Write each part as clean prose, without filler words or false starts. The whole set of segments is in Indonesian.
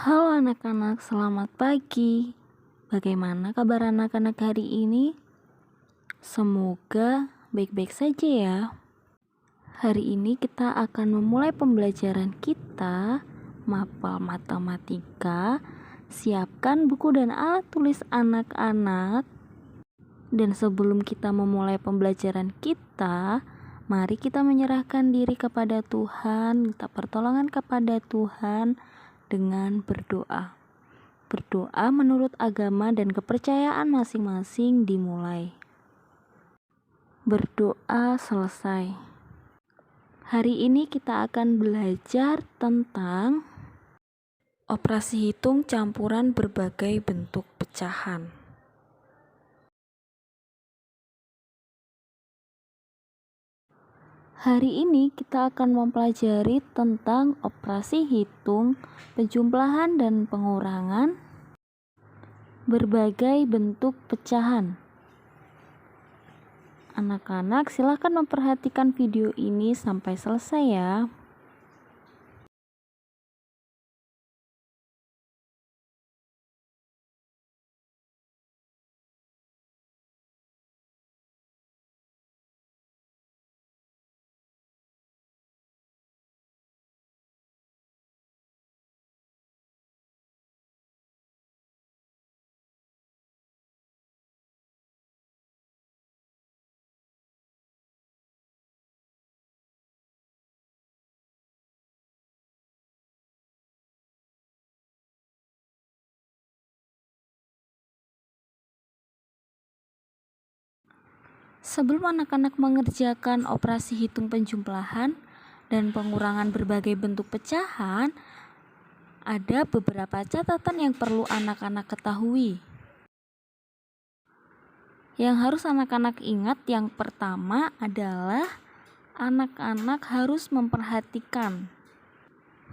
Halo anak-anak, selamat pagi. Bagaimana kabar anak-anak hari ini? Semoga baik-baik saja ya. Hari ini kita akan memulai pembelajaran kita mapel matematika. Siapkan buku dan alat tulis anak-anak. Dan sebelum kita memulai pembelajaran kita, mari kita menyerahkan diri kepada Tuhan, minta pertolongan kepada Tuhan dengan berdoa. Berdoa menurut agama dan kepercayaan masing-masing dimulai. Berdoa selesai. Hari ini kita akan belajar tentang operasi hitung campuran berbagai bentuk pecahan. Hari ini kita akan mempelajari tentang operasi hitung, penjumlahan dan pengurangan berbagai bentuk pecahan. Anak-anak, silakan memperhatikan video ini sampai selesai ya. Sebelum anak-anak mengerjakan operasi hitung penjumlahan dan pengurangan berbagai bentuk pecahan, ada beberapa catatan yang perlu anak-anak ketahui. Yang harus anak-anak ingat yang pertama adalah anak-anak harus memperhatikan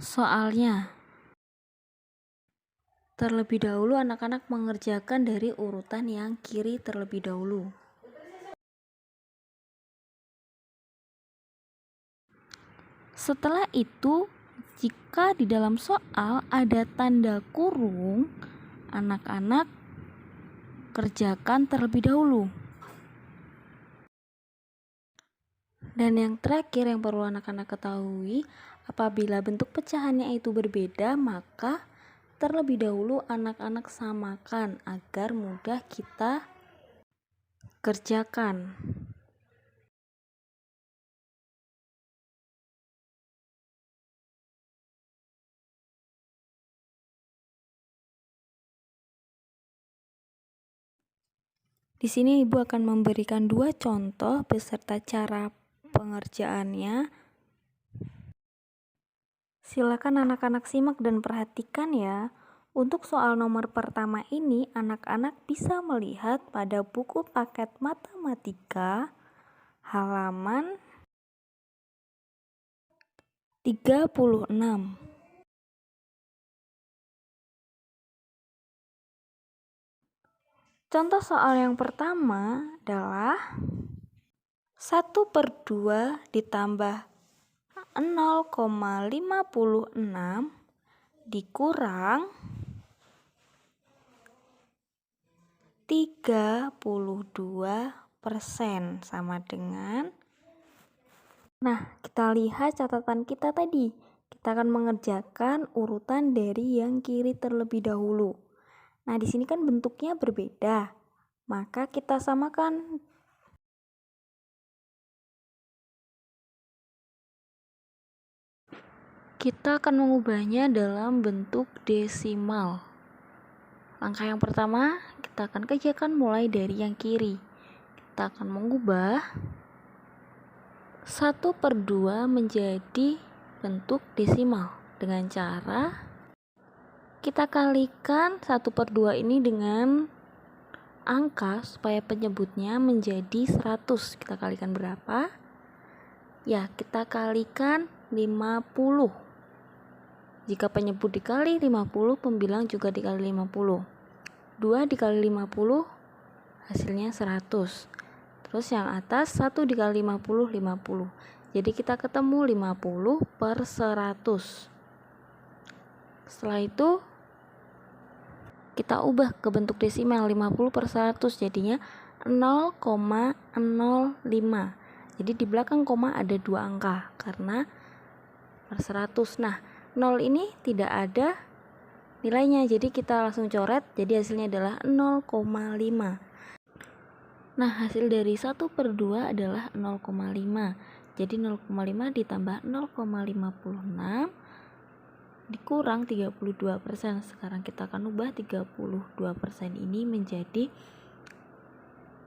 soalnya. Terlebih dahulu anak-anak mengerjakan dari urutan yang kiri terlebih dahulu. Setelah itu, jika di dalam soal ada tanda kurung, anak-anak kerjakan terlebih dahulu. Dan yang terakhir yang perlu anak-anak ketahui, apabila bentuk pecahannya itu berbeda, maka terlebih dahulu anak-anak samakan agar mudah kita kerjakan. Di sini Ibu akan memberikan 2 contoh beserta cara pengerjaannya. Silakan anak-anak simak dan perhatikan ya. Untuk soal nomor pertama ini, anak-anak bisa melihat pada buku paket matematika halaman 36. Contoh soal yang pertama adalah 1/2 ditambah 0,56 dikurang 32% sama dengan. Nah, kita lihat catatan kita tadi. Kita akan mengerjakan urutan dari yang kiri terlebih dahulu. Nah, di sini kan bentuknya berbeda. Maka kita samakan. Kita akan mengubahnya dalam bentuk desimal. Langkah yang pertama, kita akan kerjakan mulai dari yang kiri. Kita akan mengubah 1/2 menjadi bentuk desimal dengan cara kita kalikan 1/2 ini dengan angka supaya penyebutnya menjadi 100. Kita kalikan berapa? Ya, kita kalikan 50. Jika penyebut dikali 50, pembilang juga dikali 50. 2 dikali 50 hasilnya 100. Terus yang atas 1 dikali 50, 50. Jadi kita ketemu 50/100. Setelah itu kita ubah ke bentuk desimal 50/100, jadinya 0,05. Jadi di belakang koma ada 2 angka karena per 100. Nah, 0 ini tidak ada nilainya, jadi kita langsung coret, jadi hasilnya adalah 0,5. Nah, hasil dari 1/2 adalah 0,5. Jadi 0,5 ditambah 0,56 dikurang 32%. Sekarang kita akan ubah 32% ini menjadi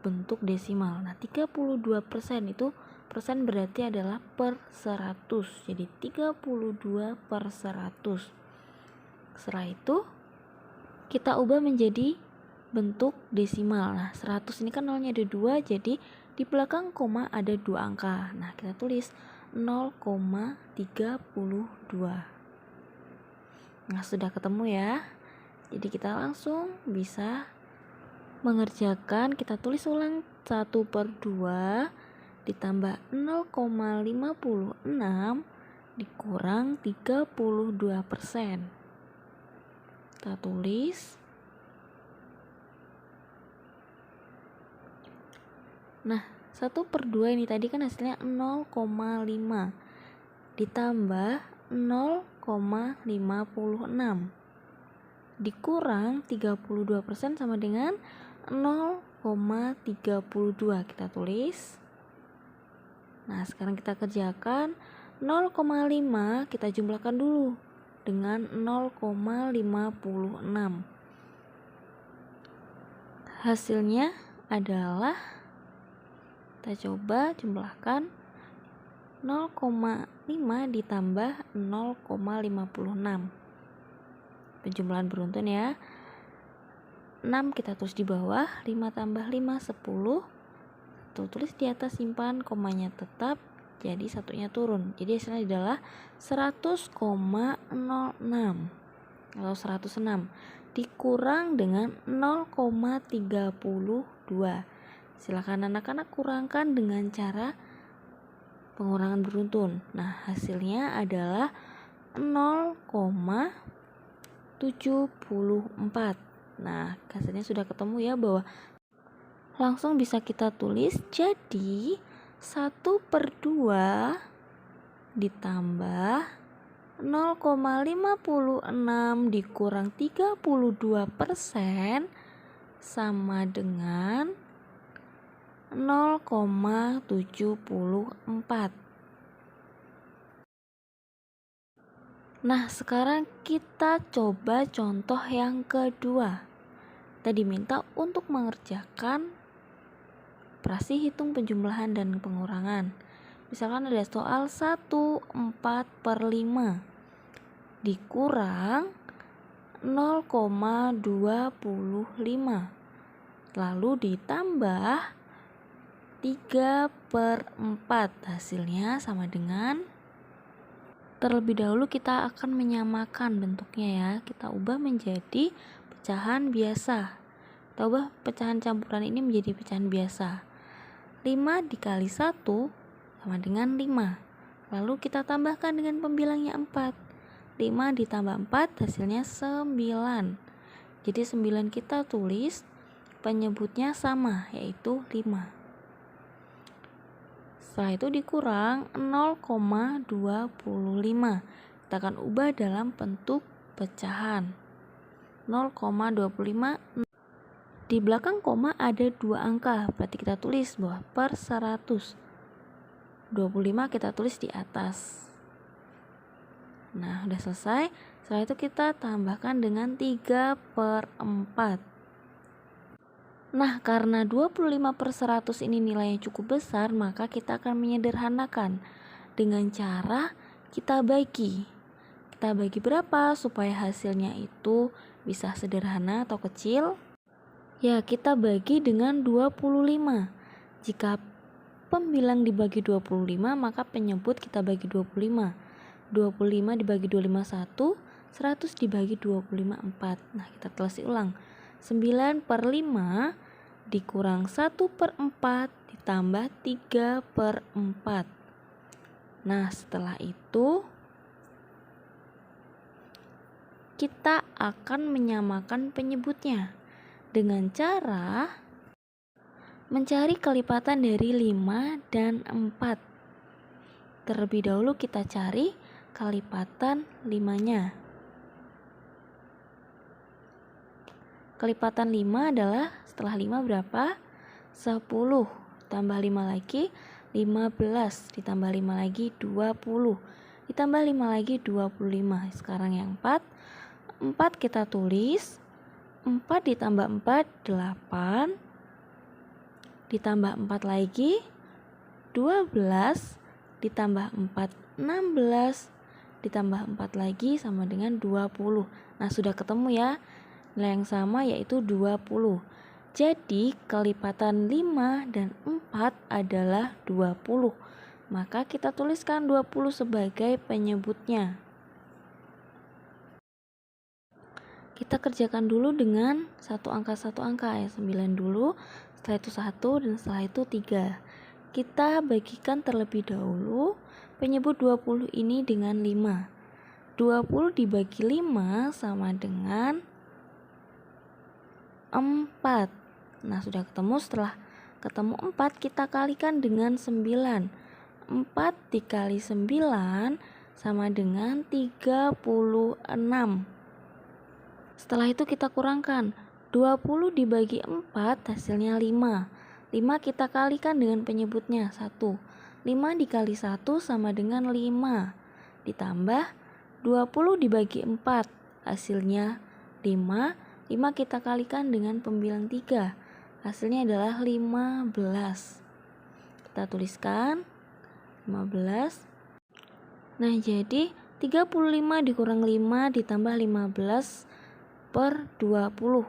bentuk desimal. Nah, 32% itu persen berarti adalah per 100. Jadi 32/100. Setelah itu kita ubah menjadi bentuk desimal. Nah, 100 ini kan nolnya ada 2, jadi di belakang koma ada 2 angka. Nah, kita tulis 0,32. Nah, sudah ketemu ya. Jadi kita langsung bisa mengerjakan. Kita tulis ulang 1/2 ditambah 0,56 dikurang 32%. Kita tulis. Nah, 1/2 ini tadi kan hasilnya 0,5 ditambah 0,56 dikurang 32% sama dengan 0,32. Kita tulis. Nah, sekarang kita kerjakan. 0,5 kita jumlahkan dulu dengan 0,56. Hasilnya adalah, kita coba jumlahkan, 0,5 ditambah 0,56. Penjumlahan beruntun ya. 6 kita tulis di bawah, 5 tambah 5 10. Tulis di atas, simpan komanya tetap, jadi satunya turun. Jadi hasilnya adalah 100,06 atau 106 dikurang dengan 0,32. Silakan anak-anak kurangkan dengan cara pengurangan beruntun. Nah, hasilnya adalah 0,74. Nah, hasilnya sudah ketemu ya, bahwa langsung bisa kita tulis. Jadi 1/2 ditambah 0,56 dikurang 32% sama dengan 0,74. Nah, sekarang kita coba contoh yang kedua. Kita diminta untuk mengerjakan operasi hitung penjumlahan dan pengurangan. Misalkan ada soal 1/4/5 dikurang 0,25 lalu ditambah 3/4. Hasilnya sama dengan, terlebih dahulu kita akan menyamakan bentuknya ya. Kita ubah menjadi pecahan biasa. Kita ubah pecahan campuran ini menjadi pecahan biasa. 5 dikali 1 sama dengan 5. Lalu kita tambahkan dengan pembilangnya 4. 5 ditambah 4 hasilnya 9. Jadi 9 kita tulis, penyebutnya sama, yaitu 5. Setelah itu dikurang 0,25. Kita akan ubah dalam bentuk pecahan. 0,25. Di belakang koma ada 2 angka, berarti kita tulis bahwa per 100. 25 kita tulis di atas. Nah, udah selesai. Setelah itu kita tambahkan dengan 3/4. Nah, karena 25/100 ini nilainya cukup besar, maka kita akan menyederhanakan dengan cara kita bagi. Kita bagi berapa supaya hasilnya itu bisa sederhana atau kecil? Ya, kita bagi dengan 25. Jika pembilang dibagi 25, maka penyebut kita bagi 25. 25 dibagi 25 1, 100 dibagi 25 4. Nah, kita tulis ulang. 9/5 dikurang 1/4 ditambah 3/4. Nah, setelah itu kita akan menyamakan penyebutnya dengan cara mencari kelipatan dari 5 dan 4. Terlebih dahulu kita cari kelipatan 5-nya. Kelipatan 5 adalah setelah 5 berapa? 10. Tambah 5 lagi 15. Ditambah 5 lagi 20. Ditambah 5 lagi 25. Sekarang yang 4. 4 kita tulis. 4 ditambah 4 8. Ditambah 4 lagi 12, ditambah 4 16, ditambah 4 lagi sama dengan 20. Nah, sudah ketemu ya nilai yang sama, yaitu 20. Jadi kelipatan 5 dan 4 adalah 20. Maka kita tuliskan 20 sebagai penyebutnya. Kita kerjakan dulu dengan satu angka ya, 9 dulu, setelah itu 1, dan setelah itu 3. Kita bagikan terlebih dahulu penyebut 20 ini dengan 5. 20 dibagi 5 sama dengan 4. Nah, sudah ketemu. Setelah ketemu 4, kita kalikan dengan 9. 4 dikali 9 sama dengan 36. Setelah itu kita kurangkan. 20 dibagi 4 hasilnya 5. 5 kita kalikan dengan penyebutnya 1. 5 dikali 1 sama dengan 5. Ditambah 20 dibagi 4 hasilnya 5. 5 kita kalikan dengan pembilang 3. Hasilnya adalah 15. Kita tuliskan 15. Nah, jadi 35 dikurang 5 ditambah 15 per 20.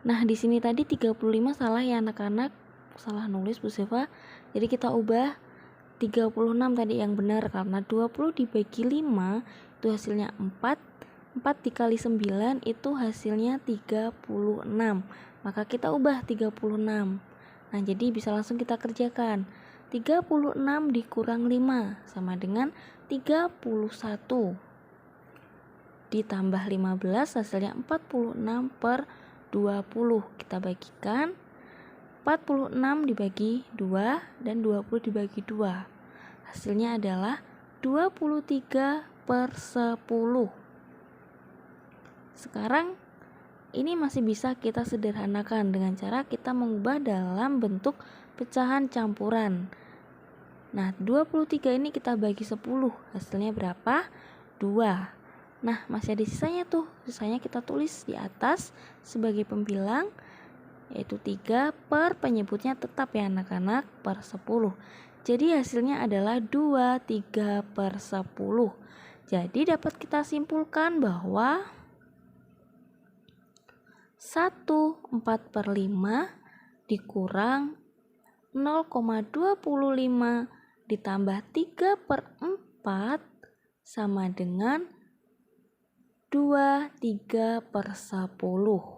Nah, di sini tadi 35 salah ya anak-anak, salah nulis Bu Seva. Jadi kita ubah 36 tadi yang benar, karena 20 dibagi 5 itu hasilnya 4. 4 dikali 9 itu hasilnya 36. Maka kita ubah 36. Nah, jadi bisa langsung kita kerjakan. 36 dikurang 5 sama dengan 31. Ditambah 15 hasilnya 46 per 20. Kita bagikan. 46 dibagi 2 dan 20 dibagi 2. Hasilnya adalah 23 per 10. Sekarang ini masih bisa kita sederhanakan dengan cara kita mengubah dalam bentuk pecahan campuran. Nah, 23 ini kita bagi 10. Hasilnya berapa? 2. Nah, masih ada sisanya tuh. Sisanya kita tulis di atas sebagai pembilang, yaitu 3 per penyebutnya tetap ya anak-anak, per 10. Jadi hasilnya adalah 23 per 10. Jadi dapat kita simpulkan bahwa 1/4/5 dikurang 0,25 ditambah 3/4 sama dengan 23 per 10.